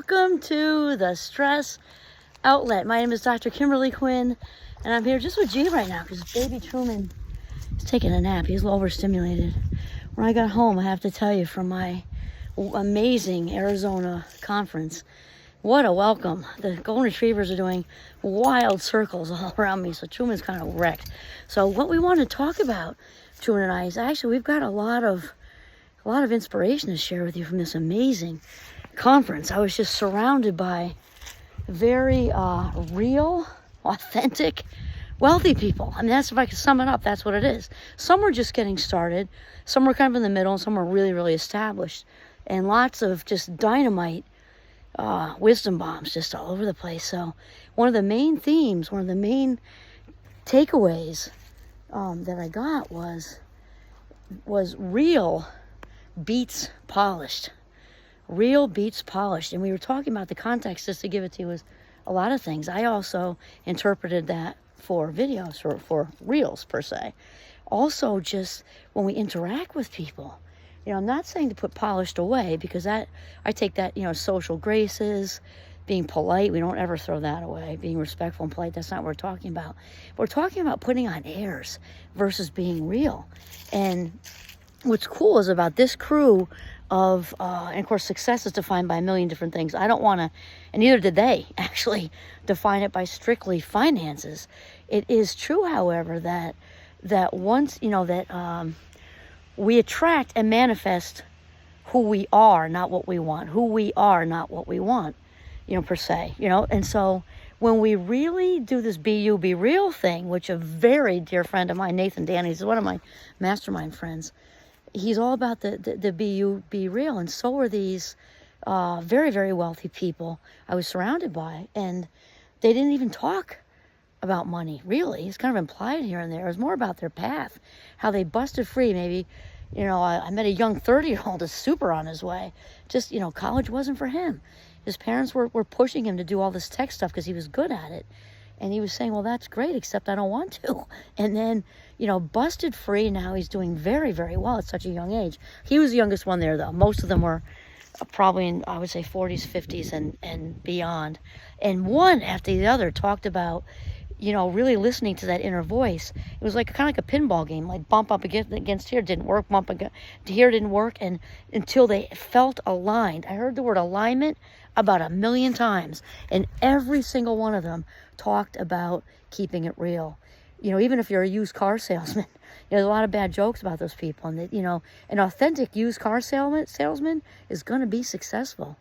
Welcome to the Stress Outlet. My name is Dr. Kimberly Quinn, and I'm here just with G right now because baby Truman is taking a nap. He's a little overstimulated. When I got home, I have to tell you, from my amazing Arizona conference, what a welcome. The golden retrievers are doing wild circles all around me, so Truman's kind of wrecked. So what we want to talk about, Truman and I, is actually we've got a lot of inspiration to share with you from this amazing conference. I was just surrounded by very real, authentic, wealthy people. I mean, that's, if I could sum it up, that's what it is. Some were just getting started, some were kind of in the middle, and some were really, really established. And lots of just dynamite wisdom bombs just all over the place. So one of the main themes, one of the main takeaways that I got was real beats polished. Real beats polished. And we were talking about the context, just to give it to you, was a lot of things. I also interpreted that for videos, or for reels per se. Also, just when we interact with people, I'm not saying to put polished away, because that, I take that, social graces, being polite, we don't ever throw that away. Being respectful and polite, that's not what we're talking about. We're talking about putting on airs versus being real. And what's cool is about this crew of, and of course, success is defined by a million different things. I don't want to, and neither did they actually define it by strictly finances. It is true, however, that once, we attract and manifest who we are, not what we want. Who we are, not what we want, per se, And so when we really do this be you, be real thing, which a very dear friend of mine, Nathan Danny, is one of my mastermind friends. He's all about the be you, be real. And so are these very, very wealthy people I was surrounded by. And they didn't even talk about money, really. It's kind of implied here and there. It was more about their path, how they busted free. Maybe, I met a young 30-year-old who's super on his way. Just, college wasn't for him. His parents were pushing him to do all this tech stuff because he was good at it. And he was saying, well, that's great, except I don't want to. And then, busted free. Now he's doing very, very well at such a young age. He was the youngest one there, though. Most of them were probably in, I would say, 40s, 50s, and beyond. And one after the other talked about, really listening to that inner voice. It was like kind of like a pinball game, like bump up against here, didn't work, bump against here, didn't work, and until they felt aligned. I heard the word alignment about 1 million times, and every single one of them talked about keeping it real. Even if you're a used car salesman, there's a lot of bad jokes about those people, and that, an authentic used car salesman is going to be successful.